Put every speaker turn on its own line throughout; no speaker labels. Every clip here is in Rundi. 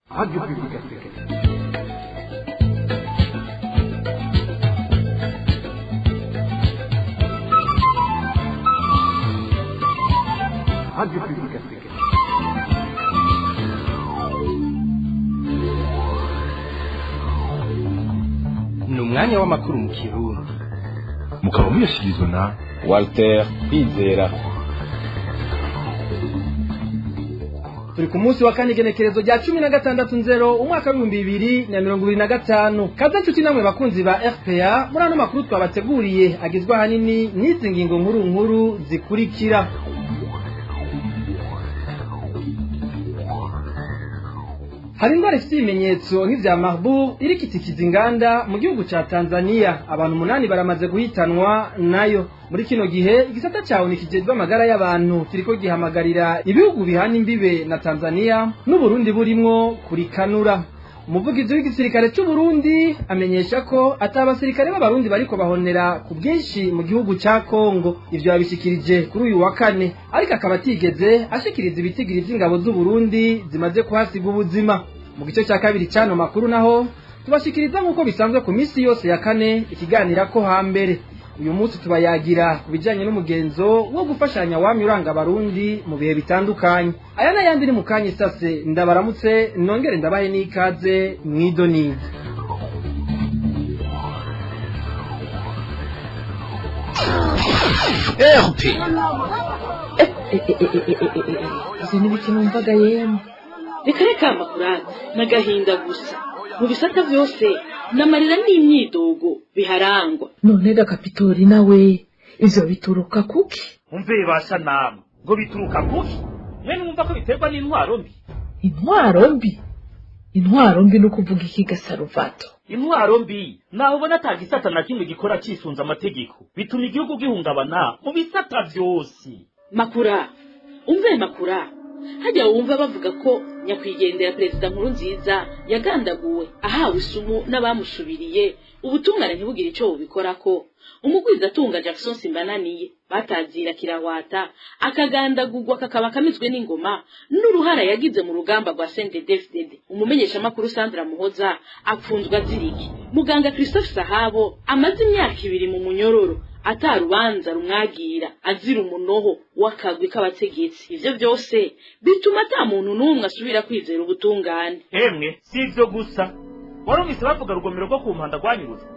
Radio Publique Africaine. Radio Publique Africaine. Ni umwanya w'amakuru mu Kirundi.
Mukaba muyashyikirizwa na
Walter Kwizera.
Turi ku munsi wa kane igenekerezo rya 16/0 umwaka wa 2025. Kaza nshuti namwe bakunzi ba RPA muri ano makuru twabateguriye agizwe ahanini n'izi ngingo nkuru zikurikira. Hari indwara ifite ibimenyetso nk'ivya Marburg irikitikiza inganda mu gihugu ca Tanzania. Abantu 8 baramaze guhitanwa nayo. Muri kino gihe igisata cyawo nikijejwe amagara y'abantu kiriko gihamagarira ibihugu bihana imbibe na Tanzania n'Uburundi burimwo kurikanura. Umuvugizi w'igisirikare cy'u Burundi amenyesha ko atabasirikare b'abarundi bariko bahonera ku bwinshi mu gihugu ca Kongo. Ivyo yabishikirije kuri uyu wa kane, ariko akaba atigeze ashikiriza ibitigiri vy'ingabo z'u Burundi zimaze kuhasiga ubuzima. Mu gice cya kabiri cyano makuru naho tubashikiriza nk'uko bisanzwe ku misi yose ya kane ikiganira ko hambere. Uyu munsi tubayagira kubijanye n'umugenzo wo gufashanya wamye uranga abarundi mu bihe bitandukanye. Aya n'ayandi ni mukanye sase ndabaramutse nongere ndabahe n'ikaze mwidoni.
Izi ni biki numvaga yemwe. Reka makurati n'agahinda gusa. Mu bisata byose namarira n'imyidogo biharangwa.
None ga Kapitori nawe ivyo bituruka kuki?
Umve basha namwe ngo bituruka kuki? Mwe numva ko biterwa n'intwaro mbi.
Intwaro mbi no kuvuga iki Gasaruvato?
Intwaro mbi naho ubona atagisata na kimwe gikora cisunza amategeko bituma igihugu gihungabana mu bisata byose.
Makura hajya wumva bavuga ko nyakwigendera Perezida Nkurunziza yagandaguwe ahawe isumu n'abamushubiriye ubutungane ntibugire ico bubikorako. Umugwiza atunga Jackson Simbananiye batazira kirahwata akagandagurwa kakaba kamizwe n'ingoma n'uruhara yagize mu rugamba rwa CNDD-FDD. Umumenyesha makuru Sandra Muhoza apfunzwa ziriki. Muganga Christophe Sahabo amaze imyaka 2 mu munyororo atarubanza rumwagira azira umunoho wakagwi k'abategetsi. Ivyo byose bituma ata muntu n'umwe asubira kwizera ubutungane.
Emwe sivyo gusa warumvise bavuga rugomero rwo ku mpanda rwanyuruzwa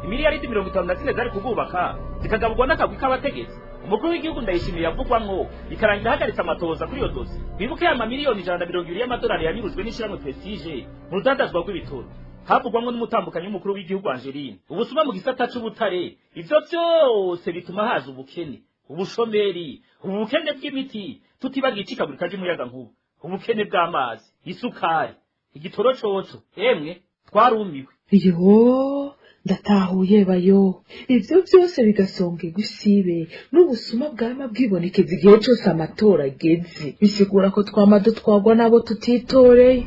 imiliyaridi 54 zari kugubaka zikagabugwa n'akagwi k'abategetsi. Umukuru w'igihugu Ndayishimiye yavugwamwo ikarangira hagaritse amatoza kuri iyo dosi. Bibuke ya miliyoni 120 y'amadolari yanyuruzwe n'ishyirahamwe Prestige mu rudandazwa rw'ibitoro. Havugwamwo n'umutambukanyi w'umukuru w'igihugu Angeline. Ubusuma mu gisata c'ubutare ivyo byose bituma haza ubukene, ubushomeri, ubukene bw'imiti, tutibagiye icikagurika ry'umuyaga nkuba, ubukene bw'amazi, isukari, igitoro coco. Emwe twarumiwe.
Yo ndatahuye bayo. Ivyo byose bigasonge gusibe n'ubusuma bwama bwibonekeza igihe cyose amatora ageze. Bisigura ko twamado twagwa nabo tutitoreye.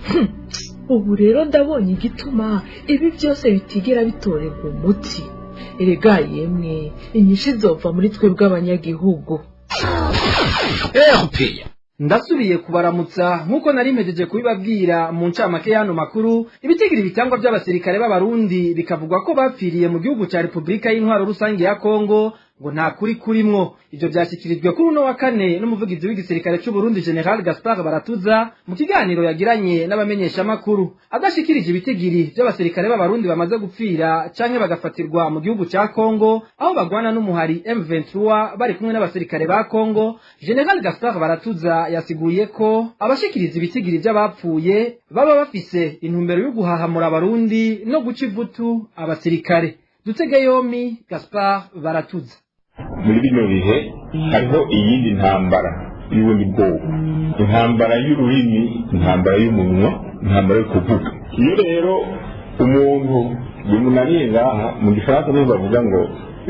Ubu rero ndabonye igituma ibi byose bitigera bitorerwa umuti. Erega yemwe inyinshi zova muri twe bw'abanyagihugu.
Ndasubiye kubaramutsa nkuko nari mpejeje kubibabwira mu ncamake y'ano makuru. Ibitigiri bitangwa by'abasirikare b'abarundi bikavugwa ko bapfiriye mu gihugu ca Republika y'Intwaro Rusange ya Kongo ngo nta kuri kurimwo. Ivyo byashyikirijwe kuri uno wa kane n'umuvugizi w'igisirikare cy'u Burundi General Gaspard Baratuza mu kiganiro yagiranye n'abamenyesha makuru. Adashikirije ibitigiri by'abasirikare b'abarundi bamaze gupfira canke bagafatirwa mu gihugu ca Kongo aho bagwana n'umuhari M23 bari kumwe n'abasirikare ba Kongo. General Gaspard Baratuza yasiguye ko abashikiriza ibitigiri by'abapfuye baba bafise intumbero yo guhahamura abarundi no guca ivutu abasirikare. Dutege yomi Gaspard Baratuza.
Muri bino bihe hariho iyindi ntambara y'ubundi bwoko, intambara y'ururimi, intambara y'umunwa, intambara yo kuvuga. Iyo rero umuntu bimunaniye ngaha mu gifaransa niho bavuga ngo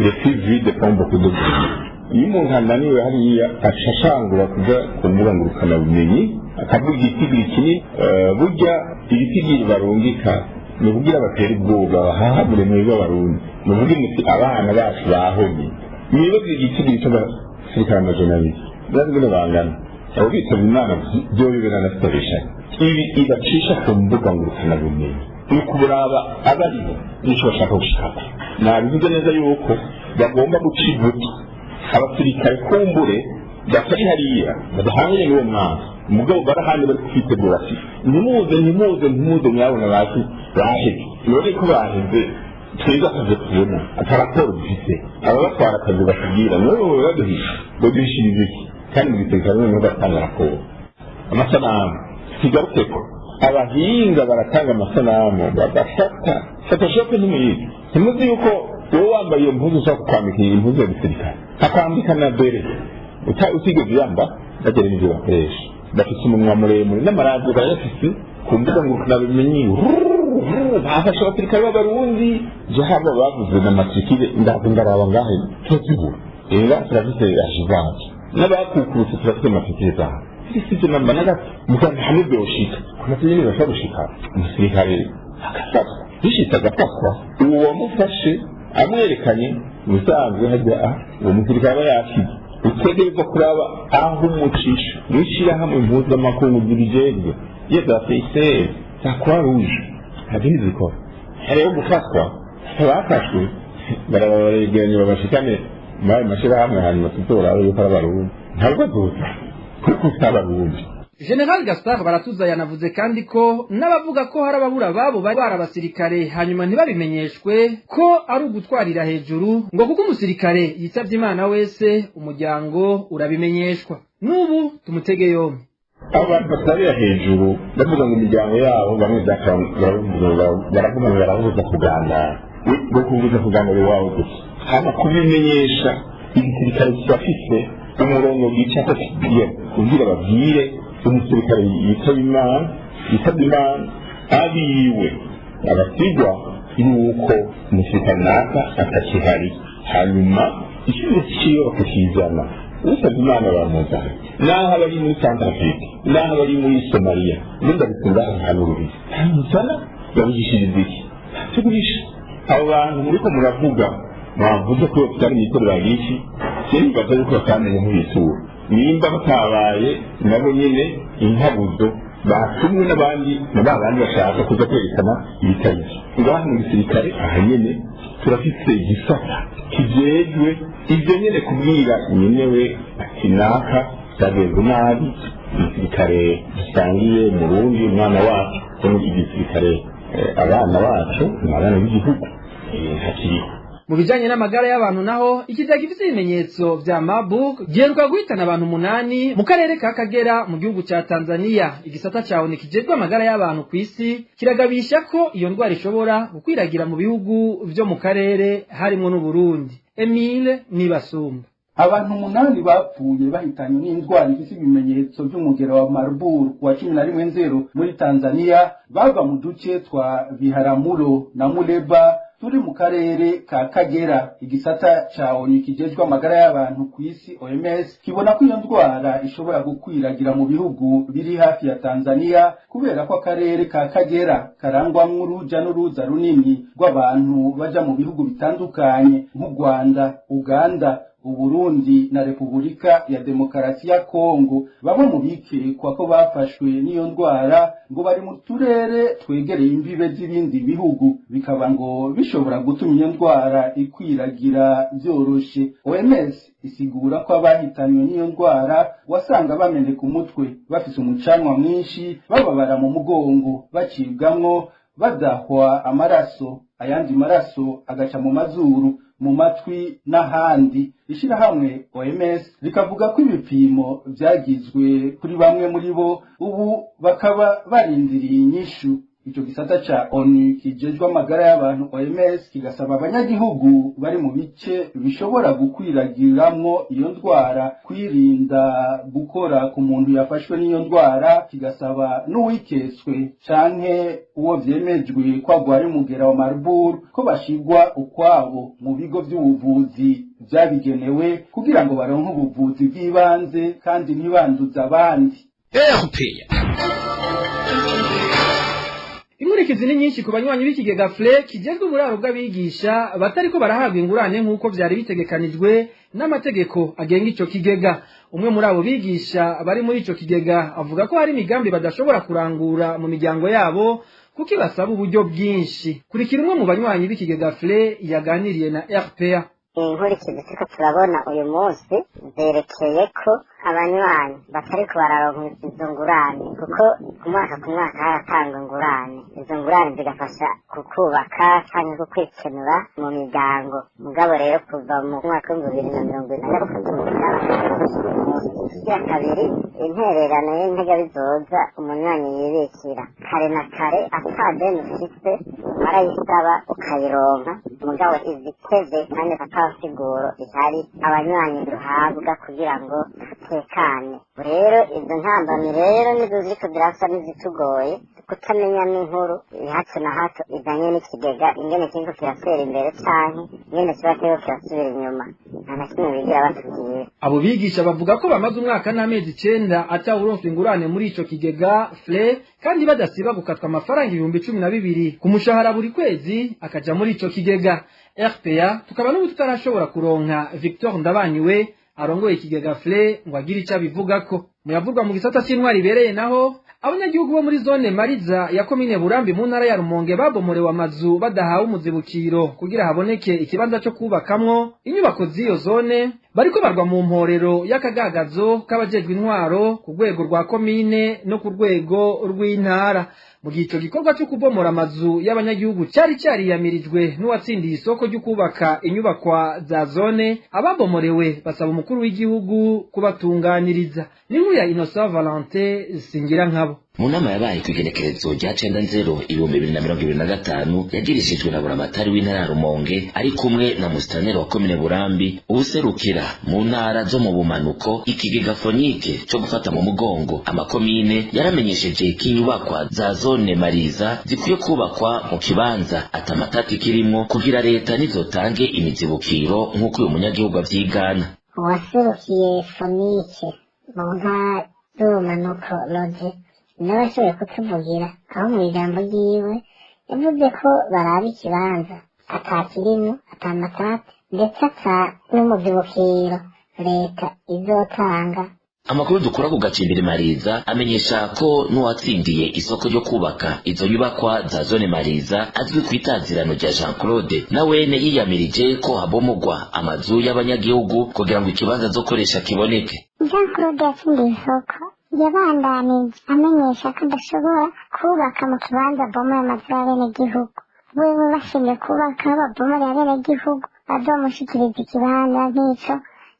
refuse de pombe kuduga. Iyo umuntu ananiwe hariya acashangura kuja ku mbuga ngurukanabumenyi akavuga igitigiri kinini, burya ibitigiri barungika ni ukugira batera ubwoba bahahamure mwebwe abarundi. Ni ukugira muti abana bacu bahomye. Nibaze igitigiri cy'abasirikare amajana abiri bazwi bangana abo bitaba imana byo bibera na sitoresha ibi ibacisha ku mbuga ngurukanabumenyi ni ukuraba abariho n'icyo bashaka gushaka nabivuze neza yuko bagomba guca ivutu abasirikare kumbure batari hariya badahanganye n'uwo mwaka umugabo barahandi bari kwitegura ati ntimuze nyabona bati baheze none ko baheze tweza akazi tubona akaraporo dufite ababatwara akazi batubwira nibo baduhisha baduhishiriza iki kandi mu gisirikare nibo batanga raporo amasanamu kigaruke ko abahinga baratanga amasanamu bagafata photoshope n'imiyizi ntimuzi yuko wowe wambaye iyo mpuzu ushaka kwambika iyi mpuzu ya gisirikare akambika na bere utigeze yamba bagera n'ibyo bakoresha bafite umunwa muremure n'amaradiyo bayafise ku mbuga ngurukanabumenyi bafashe abasirikare b'abarundi jahaba bavuze n'amatrikire ndaraba ngahe tuzibura rero turafite ajivanse n'abakukurutse turafite amatrikire zabo sisi namba nagato muganga hamwe byoshika amatrikire bashaka gushika umusirikare agafatwa bishitse agafatwa uwo wamufashe amwerekanye musanzwe hajya uwo musirikare aba yakize utegereza kuraba aho umucisha wishirahamwe mpuzamakungu zibijejwe yeza feyiseri zakwa ruje abizi ko hariho gufatwa abafashwe barabaregeranye babashikane mawe mashirahamwe hanyuma tutora yuko ari abarundi ntabwo duta kuko usaba abarundi
General Gaspard Baratuza yanavuze kandi ko n'abavuga ko hari ababura babo bari barabasirikare hanyuma ntibabimenyeshwe ko ari ugutwarira hejuru ngo kuko umusirikare yitavye Imana wese umuryango urabimenyeshwa n'ubu tumutege yombi
abantu batarira hejuru bavuga ngo imiryango yabo bamwe baravuga ngo barabuza kuganira ngo kubuza kuganira iwabo gusa hama kubimenyesha igisirikare kibafise umurongo w'icapa kigiye kugira babwire umusirikare yitabye Imana abiwe abasigwa yuko umusirikare naka atakihari hanyuma ikibazo ciyo bakakizana usabye Imana baramuzana naho abari muri Centrafrique naho abari muri Somalia ninda bikunga ahantu rubi hanyuma babigishiriza iki tugurisha abo bantu muriko muravuga mwavuze ko tutari mikorera y'iki cyane bavuze ko batamenye nk'ibisura nimba batabaye nabo nyine inkabuzo batumwe n'abandi bashaka kuza kwerekana ibitariki ngaha mu gisirikare aha nyene turafite igisata kijejwe ibyo nyene kubwira nyenewe akinaka byagenze nabi igisirikare gisangiye mu Burundi umwana wacu ko mu gisirikare abana bacu n'abana b'igihugu hakiriho
mu bijanye n'amagara y'abantu naho ikiza gifite ibimenyetso vya Marburg giheruka guhitana abantu 8 mu karere ka Kagera mu gihugu ca Tanzania. Igisata cawo nikijejwe amagara y'abantu kw'isi kiragabisha ko iyo ndwara ishobora gukwiragira mu bihugu vyo mu karere harimo n'u Burundi. Emile Nibasumba
abantu 8 bapfuye bahitanywe n'indwara ifite ibimenyetso by'umugera wa Marburg wa 11 muri Tanzania bava mu duce twa Biharamulo na Muleba turi mu karere ka Kagera. Igisata cawo nikijejwe amagara y'abantu kw'isi OMS kibona ko iyo ndwara ishobora gukwiragira mu bihugu biri hafi ya Tanzania kubera ko akarere ka Kagera karangwamwo uruja n'uruza runini rw'abantu baja mu bihugu bitandukanye nk'u Rwanda, Uganda, Uburundi na Repubulika ya Demokarasi ya Kongo. Bamwe mu bikekwa ko bafashwe n'iyo ndwara ngo bari mu turere twegereye imbibe z'ibindi bihugu, bikaba ngo bishobora gutuma iyo ndwara ikwiragira byoroshe. OMS isigura ko abahitanywe n'iyo ndwara wasanga bameneka umutwe, bafise umucanwa mwinshi, bababara mu mugongo, bacibwamwo, badahwa amaraso, ayandi maraso agaca mu mazuru, mu matwi n'ahandi. Ishirahamwe OMS rikavuga ko ibipimo byagizwe kuri bamwe muri bo ubu bakaba barindiriye inyishu. Ico gisata ca ONU kijejwe amagara y'abantu OMS kigasaba abanyagihugu bari mu bice bishobora gukwiragiramwo iyo ndwara kwirinda gukora ku muntu yafashwe n'iyo ndwara, kigasaba n'uwiketswe canke uwo vyemejwe ko agwaye umugera wa Marburg ko bashirwa ukwabo mu bigo by'ubuvuzi vyabigenewe kugira ngo baronke ubuvuzi bw'ibanze kandi ntibanduza abandi.
Inkurikizi inkurikizi ni nyinshi ku banywanyi b'ikigega FLE kijejwe uburaro bw'abigisha batariko barahabwa ingurane nk'uko vyari bitegekanijwe n'amategeko agenga ico kigega. Umwe muri abo bigisha bari muri ico kigega avuga ko hari imigambi badashobora kurangura mu miryango yabo kuko ibasaba uburyo bwinshi. Kurikira umwe mu banywanyi b'ikigega FLE yaganiriye na RPA.
Inkurikizi turiko turabona uyu munsi zerekeye ko abanywanyi batariko bararonka izo ngurane, kuko ku mwaka haratangwa ingurane. Izo ngurane zigafasha kukubaka canke kukwikenura mu miryango. Mugabo rero kuva mu mwaka w'2020 ya kabiri intererano y'intega bizoza umunywanyi yibikira kare na kare atadeni ufise barayisaba ukayironka, mugabo iziteze kandi siguro ihari abanywanyi duhabwa kugira ngo tekane. Rero izo ntambamyi rero nizo ziriko zirasa n'izitugoye kutamenya n'inkuru hato na hato izanye n'ikigega ingene kiriko kirasera imbere canke ingene kiba kiriko kirasubira inyuma, nta na kimwe bigira batubwira.
Abo bigisha bavuga ko bamaze umwaka n'amezi 9 atawuronse ingurane muri ico kigega FLE, kandi badasiba gukatwa amafaranga 12,000 ku mushahara buri kwezi akaja muri ico kigega. RPA tukaba n'ubu tutarashobora kuronka Victor Ndabaniwe arongoye ikigega FLE ngo agire ico abivugako. Muyavugwa mu gisata c'intwari ibereye naho abanyagihugu bo muri zone Mariza ya komine Burambi mu ntara ya Rumonge babomorewe amazu badahawe umuzibukiro kugira haboneke ikibanza cyo kubakamwo inyubako z'iyo zone, bariko barwa mu mporero y'akagagazo k'abajejwe intwaro ku rwego rwa komine no ku rwego rw'intara. Mu gihe ico gikorwa cyo kubomora amazu y'abanyagihugu cyari cyariyamirijwe n'uwatsindiye isoko ryo kubaka inyubakwa za zone, ababomorewe basaba umukuru w'igihugu kubatunganiriza. Ni nkuru ya Innocent Valentin Singira nkabo.
Mu nama yabaye ku igenekerezo rya 9/2025 yagirishijwe na buramatari w'intara ya Rumonge ari kumwe na musitanteri wa komine Burambi, ubuserukira mu ntara zo mu bumanuko ikigega fonike cyo gufata mu mugongo amakomine yaramenyesheje ko inyubakwa za zone Mariza zikwiye kubakwa mu kibanza atamatati kirimo kugira leta nizotange imizibukiro nk'uko uyu munyagihugu avyigana.
Uwaserukiye fonike mu ntara z'ubumanuko Roger n'abashoboye kutuvugira aho mu ijambo ryiwe yavuze ko baraba ikibanza atakirimo atamatati ndetse ata n'umuzibukiro leta izotanga.
Amakuru dukura ku gacimbiri Mariza amenyesha ko n'uwatsindiye isoko ryo kubaka izo nyubakwa za zone Mariza azwi ku itazirano rya Jean Claude nawene yiyamirije ko habomogwa amazu y'abanyagihugu kugira ngo ikibanza zokoresha kiboneke.
Jean Claude yatsindiye isoko yabandanije amenyesha ko adashobora kubaka mu kibanza bomora amazu y'abenegihugu. Wewe bashimye kubaka babomora y'abenegihugu bazomushikiriza ikibanza nk'ico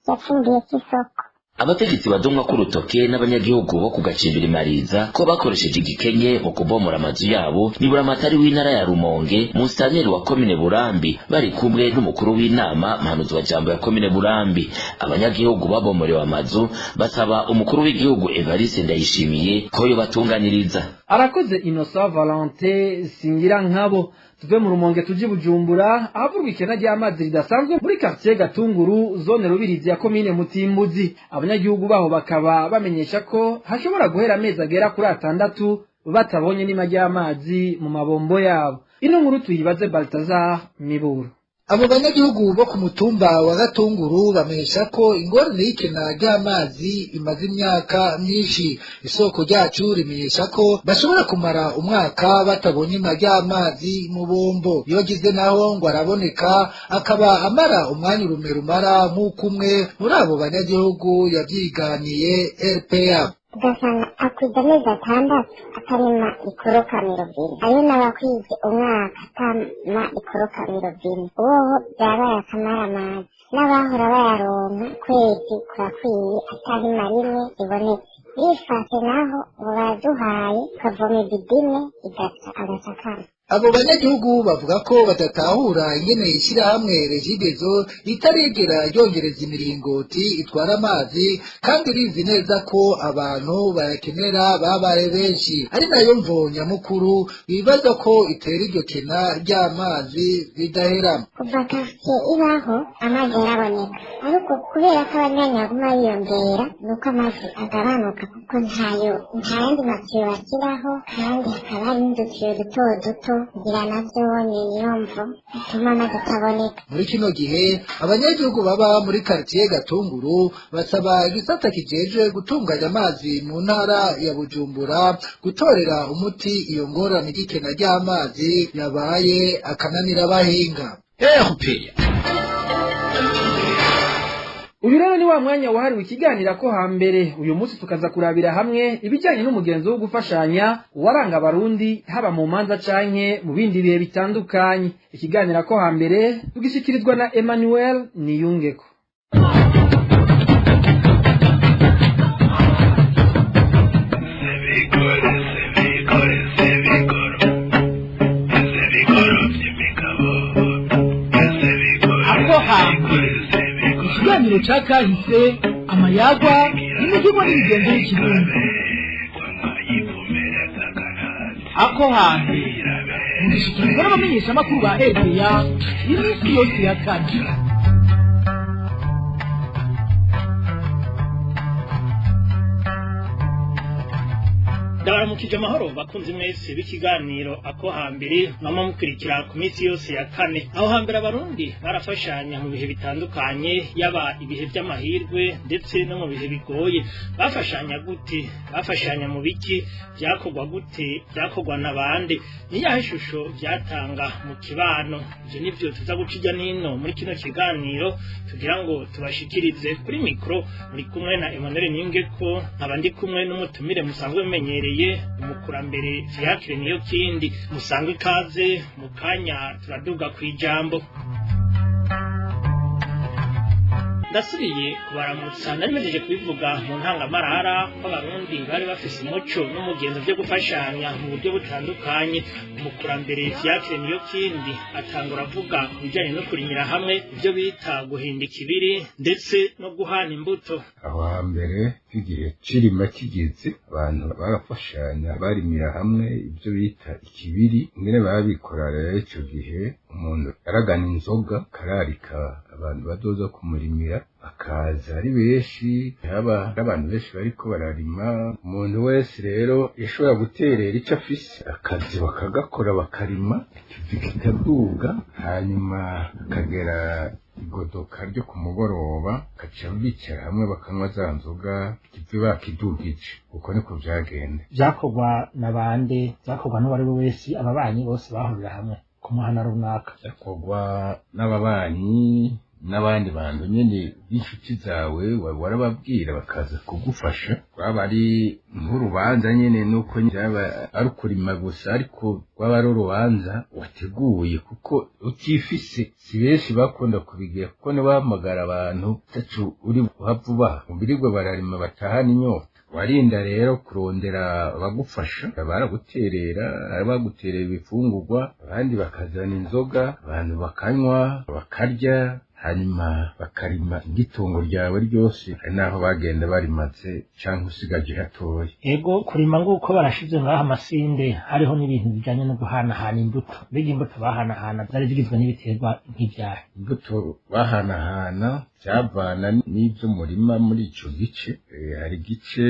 yatsindiye cy'isoko.
Abategetsi badomwa ku rutoke n'abanyagihugu bo ku gacimbiri Mariza ko bakoresheje igikenye mu kubomora amazu yabo ni buramatari w'intara ya Rumonge, musitanteri wa komine Burambi bari kumwe n'umukuru w'inama mpanuzi wa jambo ya komine Burambi. Abanyagihugu babomorewe amazu basaba umukuru w'igihugu Evariste Ndayishimiye ko yo batunganiriza.
Arakoze Innocent Valentin Singira nkabo. Tuve mu Rumonge tuji Bujumbura ahavurwa ikena ry'amazi ridasanzwe muri quartier Gatunguru zone Rubirizi ya komine Mutimbuzi. Abanyagihugu baho bakaba bamenyesha ko hashobora guhera amezi agera kuri 6 batabonye n'ima ry'amazi mu mabombo yabo. Ino nkuru tuyibaze Baltazar Miburu.
Abo banyagihugu bo ku mutumba wa Gatunguru bamenyesha ko ingorane y'ikena ry'amazi imaze imyaka myinshi. Isoko ryacu rimenyesha ko bashobora kumara umwaka batabonye ima ry'amazi mu bombo, iyo gize naho ngo araboneka akaba amara umwanya rumara nk'uko umwe muri abo banyagihugu yavyiganiye RPA.
Ugasanga akwiga amezi 6 atarima ikorokamiro 2, ayo n'abakwize umwaka atama ikorokamiro 2, uwo byabaye akamaramazi. N'abahora bayaronka kwezi kurakwiye atarima rimwe ibonetse. Bifate naho ngo baduhaye ukavoma ibidime igaca agasakara.
abo banyagihugu bavuga ko badatahura ingene ishyirahamwe Regideso ritaregera ryongereza imiringoti itwara amazi kandi rizi neza ko abantu bayakenera babaye benshi ari nayo mvo nyamukuru bibaza ko itera iryo kena ry'amazi ridahera.
kuva kasiye ibaho amazi yaraboneka ariko kubera ko abanyanyaguma biyongera nuko amazi agabanuka kuko nta yandi matiyo bashyiraho kandi hakaba hari n'udutiyo duto duto kugira navyo niyo mvo bituma amazi ataboneka.
Muri kino gihe abanyagihugu baba muri quartier Gatunguru basaba igisata kijejwe gutunganya amazi mu ntara ya Bujumbura gutorera umuti iyo ngorane y'ikena ry'amazi yabaye akananira abahinga.
Uyu rero ni wa mwanya wahariwe ikiganiro ko hambere. Uyu munsi tukaza kurabira hamwe ibijyanye n'umugenzo wo gufashanya waranga abarundi haba mu manza canke mu bindi bihe bitandukanye. Ikiganiro ko hambere tugishikirizwa na Emmanuel Niyungeko.
Ikiganiro ca kahise amayagwa n'imivugo n'imigenzo y'ikirundi. Ako hantu mugishikirizwa n'abamenyeshamakuru ba RPA iminsi yose ya kane.
Ndabaramukije amahoro bakunzi mwese b'ikiganiro ako hambere mama mukurikira ku minsi yose ya kane. Aho hambere abarundi barafashanya mu bihe bitandukanye, yaba ibihe by'amahirwe ndetse no mu bihe bigoye. Bafashanya gute? Bafashanya mu biki? Byakorwa gute? Byakorwa n'abandi? Niyahe shusho byatanga mu kibano? Ivyo nivyo tuza gucija nino muri kino kiganiro kugira ngo tubashikirize. Kuri mikro muri kumwe na Emmanuel Niyungeko, abandi kumwe n'umutumire musanzwe menyereye umukurambere Fiacre niyo kindi. Musanzwe ikaze mu kanya turaduga kwijambo. Ndasubiye kubaramutsa narimejeje kubivuga mu ntangamarara ko abarundi bari bafise umuco n'umugenzo byo gufashanya mu buryo butandukanye. Umukurambere Fiacre niyo kindi atangura avuga kubijyanye no kurimira hamwe ibyo bita guhinda ikibiri ndetse no guhana imbuto.
Aho hambere igihe cirima kigeze abantu barafashanya barimira hamwe ibyo bita ikibiri. Ngene babikora rero icyo gihe umuntu aragana inzoga kararika abantu badoza kumurimira akaza ari benshi, haba abantu benshi bariko bararima. Umuntu wese rero yashobora guterera icyo afise akazi bakagakora bakarima kikaduga, hanyuma akagera igodoka ryo ku mugoroba kaca bicara hamwe bakanywa za nzoga kivi bakidugije. Uko niko byagenda.
Byakorwa n'abandi, byakorwa n'uwari we wese, ababanyi bose bahurira hamwe ku muhana runaka.
Byakorwa n'ababanyi n'abandi bantu nyene b'inshuti zawe warababwira bakaza kugufasha. Rwaba ari nk'urubanza nyene nuko byaba ari ukurima gusa, ariko rwaba ari urubanza wateguye kuko utifise. Si benshi bakunda kubigira kuko nibahamagara abantu tacu uri havuba mubirirwe bararima batahana inyota. Warinda rero kurondera abagufasha, baraguterera, abaguterera ibifungurwa, abandi bakazana inzoga, abantu bakanywa bakarya, hanyuma bakarima igitungo ryawe ryose, hari naho bagenda barimaze canke usigaje hatoya.
Ego kurima nguko barashize ngaha amasinde, hariho n'ibintu bijanye no guhanahana imbuto. Mbega imbuto bahanahana zari zigizwe n'ibiterwa nk'ivyahe?
Imbuto bahanahana byavana n'ivyo murima muri ico gice. Hari igice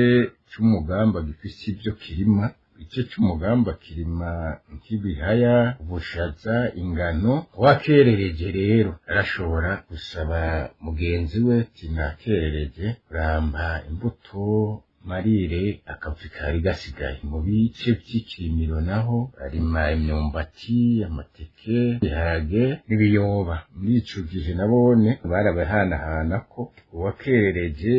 c'umugamba gifise ivyo kirima. Igice c'umugamba kirima nk'ibihaya, ubushaza, ingano. Wakerereje rero arashobora gusaba mugenzi we tinakerereje urampa imbuto marire akapfikari gasigaye. Mu bice vy'ikirimiro naho arima imyumbati, amateke, ibiharage n'ibiyoba. Muri ico gihe nabone barabahanahana ko uwakerereje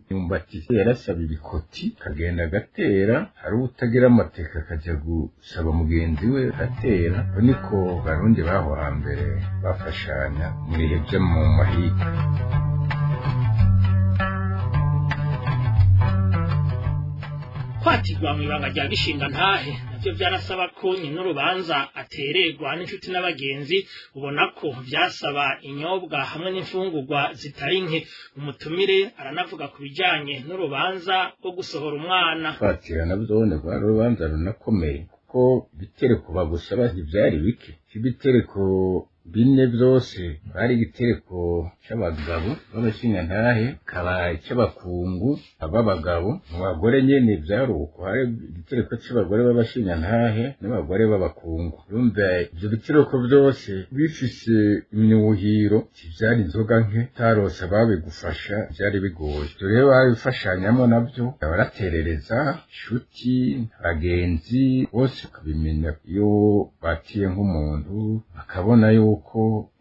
imyumbati yarasaba ibikoti kagenda agatera, hari utagira amateke akaja gusaba mugenzi we atera. Niko barundi baho hambere bafashanya muri bihe vyo mu mahika.
kwatirwa mu ibanga rya gishinga ntahe navyo vyarasaba ko nyine urubanza atererwa n'inshuti n'abagenzi ubona ko vyasaba inyobwa hamwe n'imfungurwa zitari nke umutumire aranavuga ku bijanye n'urubanza rwo gusohora umwana
kwatira navyone rwari urubanza runakomeye kuko bitereko bagusaba ntivyari bike ibitereko bine vyose bari igitereko c'abagabo b'abashingantahe kaba c'abakungu ab'abagabo mu bagore nyene vyaruko hari igitereko c'abagore b'abashingantahe n'abagore b'abakungu urumva ivyo bitereko vyose bifise imyuhiro vyari inzoga nke tarose ababigufasha vyari bigoye ivyo rero babifashanyamwo navyo baraterereza inshuti abagenzi bose bakabimenya iyo batiye nk'umuntu bakabona yuko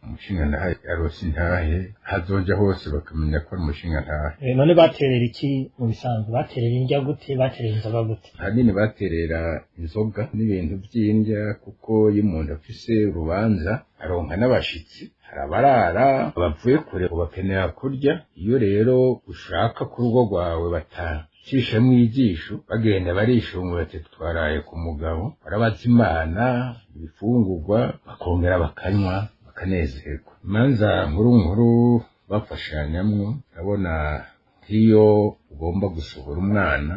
umushingantahe arose intahe hazoja hose bakamenya ko ari umushingantahe
none baterera iki mu bisanzwe baterera indya gute baterera inzoga gute
hanini baterera inzoga n'ibintu vy'indya kuko iyo umuntu afise urubanza aronka n'abashitsi harabarara abavuye kure bakenera kurya iyo rero ushaka ku rugo rwawe cishamwo ijisho bagenda barishungura ati twaraye ku mugabo barabaza Imana ibifungurwa bakongera bakanywa bakanezerwa imanza nkuru bafashanyamwo urabona nk'iyo ugomba gusohora umwana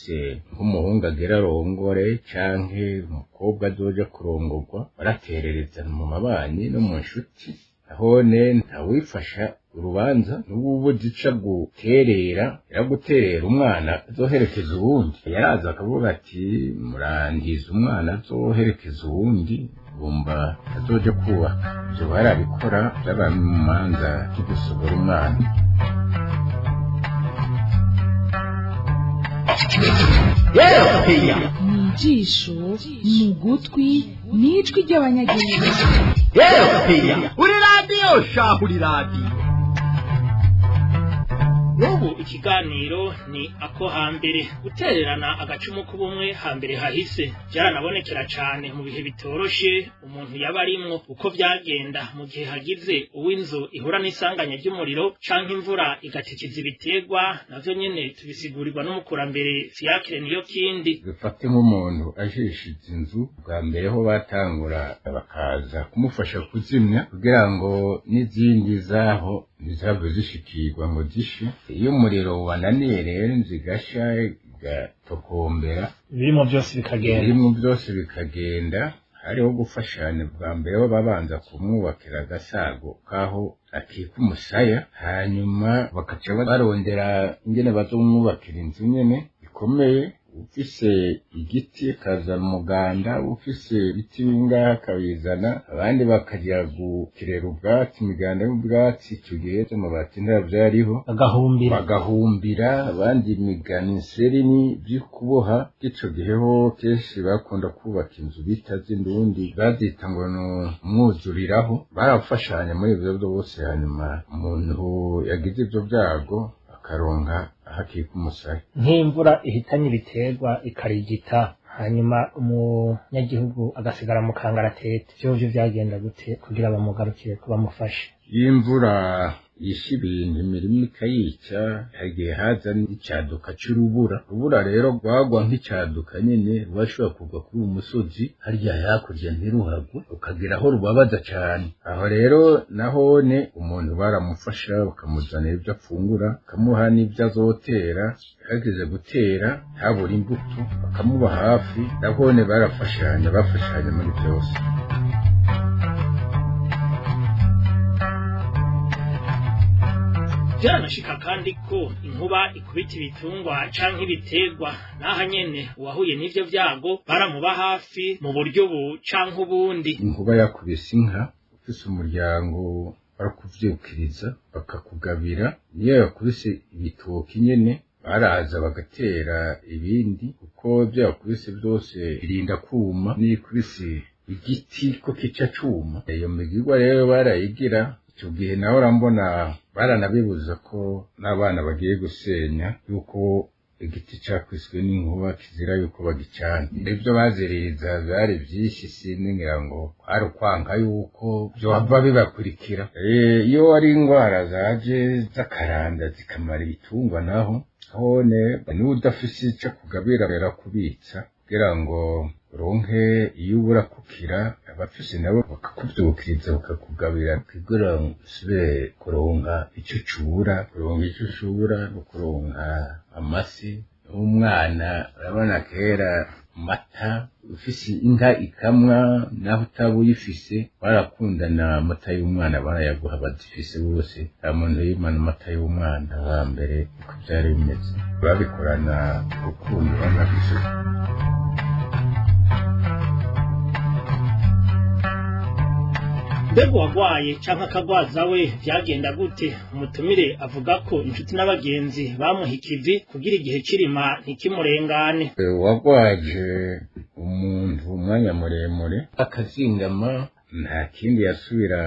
se nk'umuhungu agera arongore canke umukobwa azoja kurongorwa baraterereza mu mabanyi no mu nshuti ahone ntawifasha urubanza n'ubu zica guterera yaraguterera umwana azoherekeza uwundi yaraza akavuga ati murangiza umwana azoherekeza uwundi gomba azoja kubaka ivyo barabikora byaba mu manza zo gusohora umwana
nijisho mu gutwi n'ijwi ry'abanyagihugu
uri radiyo shahu uri radiyo
n'ubu ikiganiro ni ako hambere gutererana agacumu k'ubumwe hambere hahise byaranabonekera cane mu bihe bitoroshe umuntu yaba arimwo uko vyagenda mu gihe hagize uw'inzu ihura n'isanganya ry'umuriro canke imvura igatikiza ibiterwa navyo nyene tubisigurirwa n'umukurambere Fiacre Niyokindi
bifate nk'umuntu ajishije inzu bwa mbere ho batangura bakaza kumufasha kuzimya kugira ngo n'izindi zaho ntizabe zishikirwa ngo zishe iyo umuriro wananiye rero nzigasha igatokombera birimo byose bikagenda hariho gufashanya bwa mbere bo babanza kumwubakira agasago kaho akika umusaya hanyuma bakaca barondera ingene bazomwubakira inzu nyene ikomeye ufise igiti kazana umuganda ufise ibiti bingahe akabizana abandi bakajya gukirera ubwatsi imiganda y'ubwatsi icyo gihe amabati ntabyo yariho bagahumbira abandi imigani serini byo kuboha ico gihe ho kenshi bakunda kubaka inzu bita z'indundi bazita ngo no umwuzuriraho barafashanya muri ibyo byose hanyuma umuntu yagize ibyo byago akaronka hakika umusaya
nk'imvura ihitanye ibiterwa ikarigita hanyuma umunyagihugu agasigara mu kangaratete vyo vyagenda gute kugira bamugarukire ko bamufashe
imvura yishe ibintu imirimo ikayica hagiye haza n'icaduka c'urubura urubura rero rwagwa nk'icaduka nyene rwashobora kugwa kuri uwo musozi harya hakurya ntiruhagwe ukagira aho rubabaza cane aho rero nahone umuntu baramufasha bakamuzanira ibyo afungura bakamuha n'ibyo azotera hageze gutera habura imbuto bakamuba hafi nahone bafashanya muri byose
byaranashika kandi ko inkuba ikubita ibitungwa canke ibiterwa naha nyene uwahuye n'ivyo vyago baramuba hafi mu buryo canke ubundi
inkuba yakubise inka ufise umuryango barakuvyukiriza bakakugabira niyo yakubise ibitoki nyene baraza bagatera ibindi kuko byakubise byose birinda kuma n'ikubise igiti ko kica cuma iyo migirwa rero barayigira icyo gihe nawe urambona baranabibuza ko n'abana bagiye gusenya yuko igiti cakwiswe n'inkuba kizira yuko bagicana ibyo baziririza byari byinshi singira ngo kwari ukwanka yuko byohava bibakurikira iyo ari indwara zaje z'akaranda zikamara ibitungwa naho hone n'udafise ico kugabira rera kubitsa kugira ngo uronke iyo ubura kukira abafise nabo bakakuvyukiriza bakakugabira kugira ngo usubire kuronka ico ucura no kuronka amasi umwana urabona kera mata ufise inka ikamwa naho utaba uyifise barakundana amata y'umwana barayaguha bazifise bose nta muntu yimana amata y'umwana hambere uko byari bimeze babikorana urukundo banabise.
mbega uwagwaye canke akagwaza we vyagenda gute? Umutumire avuga ko inshuti n'abagenzi bamuha ikivi kugira igihe kirima ntikimurengane.
Uwagwaje umuntu umwanya muremure akazingama nta kindi yasubira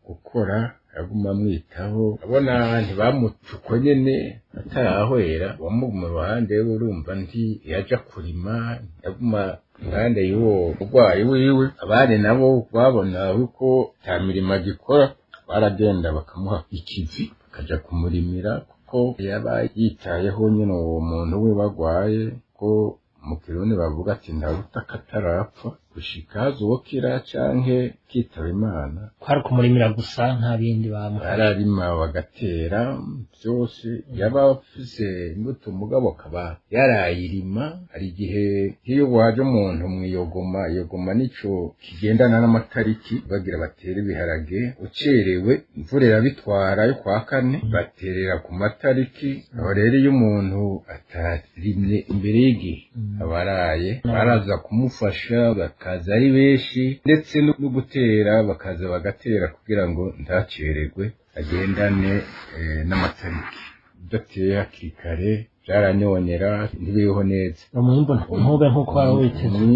gukora aguma mwitaho abona ntibamutuko nyene atarahwera wamuguma ruhande urumva nti yaja kurima yaguma impande y'uwo urwayi wiwe abandi nabo babona uko ta mirimo agikora baragenda bakamuha ikivi bakaja kumurimira kuko yaba yitayeho nyene uwo muntu we bagwaye ko mu Kirundi bavuga ati ndabutaka atarapfa gushika azokira canke kitaba Imana.
Kwari kumurimira gusa nta bindi
bararima bagatera byose yaba afise imbuto mugabo akaba yarayirima. Hari igihe iyo waje umuntu mwiyogoma nico kigendana n'amatariki bagira batera ibiharage ucerewe imvura irabitwara yo kwa kane baterera ku matariki aho rero iyo umuntu atarimye imbere y'igihe abaraye baraza kumufasha bakaza ari benshi ndetse no gutera bakaza bagatera kugira ngo ntacererwe agendane n'amatariki udateye hakiri kare byaranyonera ntibiho neza
umwimbo ntube nk'uko wari witeze.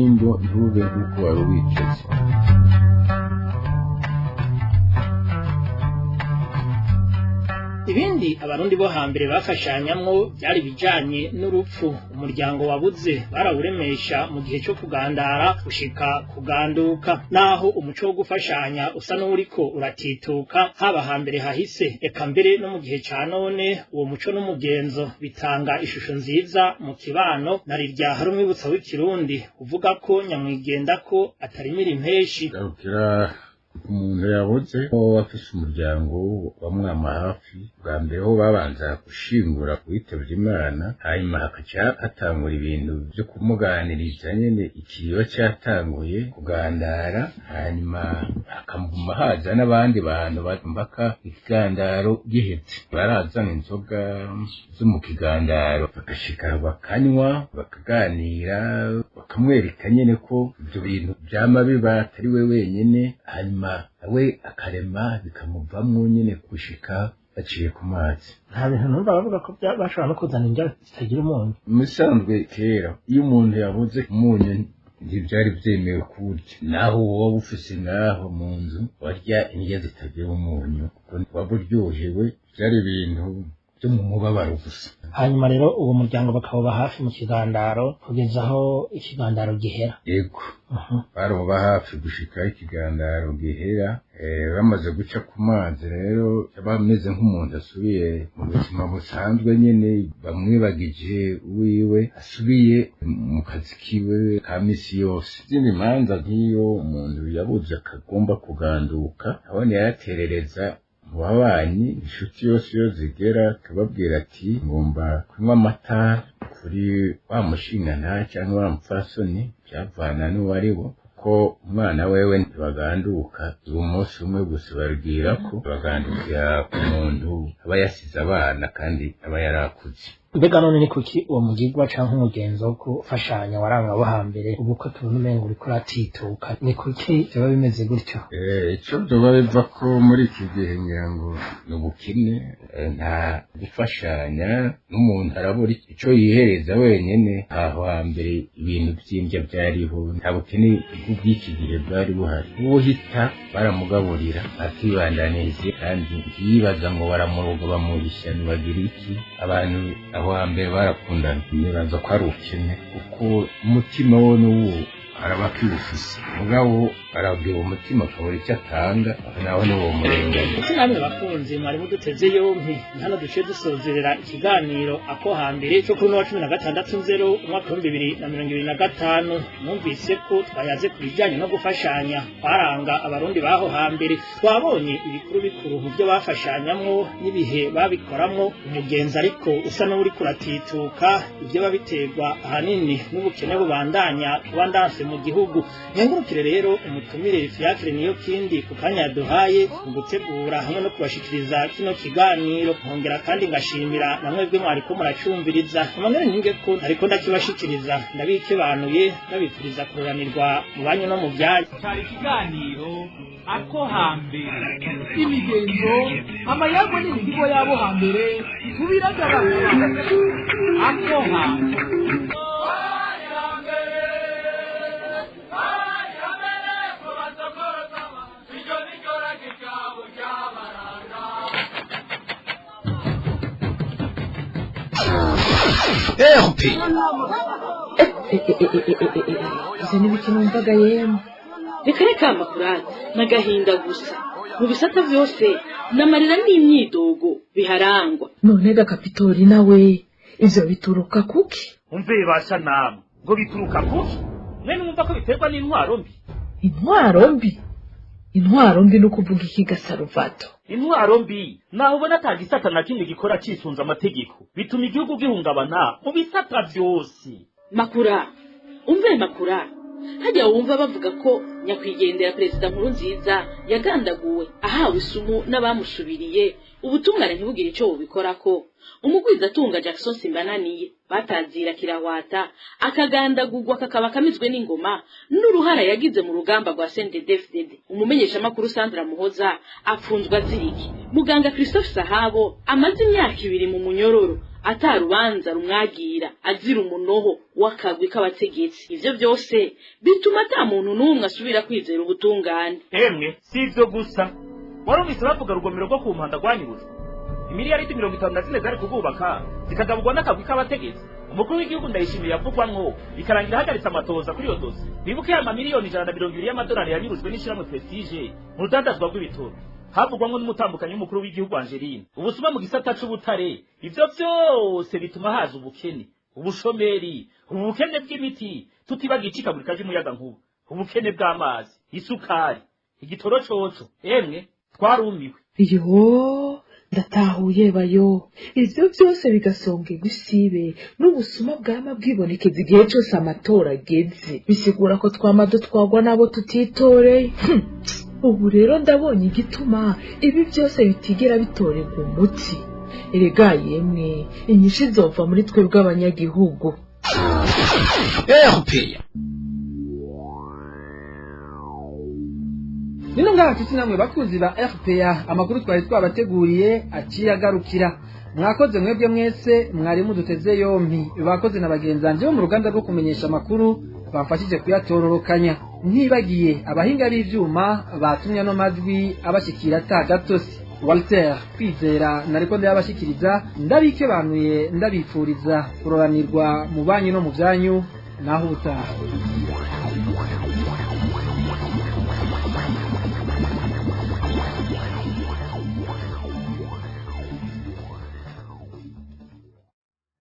Ibindi abarundi bo hambere bafashanyamwo byari bijanye n'urupfu. Umuryango wabuze barawuremesha mu gihe cyo kugandara gushika kuganduka, naho umuco wo gufashanya usa n'uriko uratituka haba hambere hahise eka mbere no mu gihe ca none. Uwo muco n'umugenzo bitanga ishusho nziza mu kibano, narirya hari umwibutsa w'ikirundi uvuga ko nyamwigenda ko atarimira impeshi.
Umuntu yabuze afise umuryango wamwama hafi bwa mbere ho babanza gushingura kuitavya Imana, hanyuma hakaca hatangura ibintu byo kumuganiriza nyene ikiyo cyatanguye kugandara, hanyuma hakamuguma haza n'abandi bantu mpaka ikigandaro gihetse barazana inzoga zo mu kigandaro bagashika bakanywa bakaganira bakamwereka nyene ko ibyo bintu byama biba atari we wenyene, hanyuma we akarema bikamuvamwo nyene gushika baciye ku mazi.
Nta bintu numva bavuga ko bashobora no kuzana indya zitagira umunyu.
Musanzwe kera iyo umuntu yabuze umunyu ntibyari byemewe kurya, naho wowe ufise ngaho mu nzu warya indya zitagira umunyu kuko waba uryohewe, byari ibintu byo mu mubabaro gusa.
Hanyuma rero uwo muryango bakawuba hafi mu kigandaro kugeza aho ikigandaro gihera.
Yego baroba hafi gushika ikigandaro gihera. Bamaze guca ku mazi rero bameze nk'umuntu asubiye mu buzima busanzwe nyene, bamwibagije wiwe asubiye mu kazi kiwe ka misi yose. Izindi manza nk'iyo umuntu yabuze akagomba kuganduka abone yaraterereza mu babanyi inshuti yose iyo zigera akababwira ati ngomba kunywa amata kuri wa mushingana cyangwa wa mupfasoni, byavana n'uwaribo ko umwana wewe ntibaganduka uwo munsi umwe gusa, babwira ko bagandukira ku muntu aba yasize abana kandi aba yarakuze.
Mbega none ni kuki uwo mugigwa canke umugenzo wo gufashanya waranga bo hambere ubu ko tubona umengo uriko uratituka, ni kuki vyoba bimeze gutyo?
Ico vyoba biva ko muri iki gihe ngira ngo ni ubukene, nta gufashanya n'umuntu arabura ico yihereza wenyene. Aho hambere ibintu vy'imvya vyariho, nta bukene bw'iki gihe bwari buhari. Uwohita baramugaburira akibandanirize kandi ntiyibaza ngo baramuroga bamuhisha ntibagira iki. Abantu aho hambere barakundana nibaza ko ari ubukene kuko umutima wo n'uwo araba akiwufise mugabo arabwira umutima akabura icyo atanga naho ni uwo murenganya.
ese namwe bakunzi mwari muduteze yompi hano duce dusozerera ikiganiro ako hambere cyo kuri wa 16/0 umwaka wa 2025 numvise ko twayaze ku bijyanye no gufashanya kwaranga abarundi baho hambere. Twabonye ibikuru bikuru mu byo bafashanyamwo n'ibihe babikoramwo umugenzi ariko usa n'uri kuratituka ibyo babiterwa ahanini n'ubukene bubandanya kubandanse mu gihugu. Nyangurukire rero umutumire Fiacre niyo kindi ku kanya duhaye mu gutegura hamwe no kubashikiriza kino kiganiro. Nkongera kandi ngashimira namwe bwe mwari ko muracumviriza amangere ninge ko ariko ndakibashikiriza ndabikebanuye ndabifuriza kururanirwa mu banyu no mu byayi.
Cyari kiganiro ako hambere imigenzo amayago n'indigo yabo hambere kubiragaragara ako hambere.
izo ni ibiki numvaga yemwe
reka reka makurata n'agahinda gusa mu bisata byose n'amarira n'imyidogo biharangwa.
none Kapitori nawe ivyo bituruka kuki?
umve basha namwe ngo bituruka kuki? mwene mwumva ko biterwa n'intwaro mbi.
intwaro mbi? intwaro mbi no kuvuga iki Gasaruvato?
intwaro mbi naho ubona atagisata na kimwe gikora cisunza amategeko bituma igihugu gihungabana mu bisata byose.
Makura umve makura hajya wumva bavuga ko nyakwigendera Perezida Nkurunziza yagandaguwe ahawe isumu n'abamushubiriye ubutungane ntibugire icyo bubikorako. Umugwizatunga Jackson Simbananiye batazira kirawata akagandagurwa kakaba kamizwe n'ingoma n'uruhara yagize mu rugamba rwa CNDD-FDD. umumenyesha makuru Sandra Muhoza apfunzwa ziriki. Muganga Christophe Sahabo amaze imyaka 2 mu munyororo atarubanza rumwagira azira umunoho wakagwi k'abategetsi. Ivyo byose bituma ata muntu n'umwe asubira kwizera ubutungane.
Emwe sivyo gusa warumvise bavuga rugomero rwo ku mpanda rwanyuruzwa imiliyaridi 54 zari kugubaka zikagabugwa n'akagwi k'abategetsi. Umukuru w'igihugu Ndayishimiye yavugwamwo bikarangira hagaritse amatoza kuri iyo dosi. Bibuke ya miliyoni 120 y'amadolari yanyuruzwe n'ishyirahamwe Prestige mu rudandazwa rw'ibitoro. Havugwamwo n'umutambukanyi w'umukuru w'igihugu Angeline. Ubusuma mu gisata c'ubutare ivyo byose bituma haza ubukene, ubushomeri, ubukene bw'imiti, tutibaga icikagurika ry'umuyaga nkuba, ubukene bw'amazi, isukari, igitoro coco. Emwe twarumiwe.
Yo ndatahuye bayo ivyo byose bigasonge gusibe n'ubusuma bwama bwibonekeza igihe cyose amatora ageze. Bisigura ko twamado twagwa nabo tutitore. Ubu rero ndabonye igituma ibi byose bitigera bitorerwa umuti. Erega yemwe inyinshi zova muri twe bw'abanyagihugu.
Nino ngaha tuti namwe bakuzi ba RPA amakuru twari twabateguriye aciyagarukira. Mwakoze mwebwe mwese mwari muduteze yompi. Bakoze na bagenzanje bo mu ruganda rwo kumenyesha amakuru bamfashije kuyatororokanya. Ntibagiye abahinga b'ivyuma batumya no majwi abashikira atagatosi. Walter Kwizera nariko ndabashikiriza ndabikebanuye ndabipfuriza kuroranirwa mu banyu no mu byanyu naho utaha.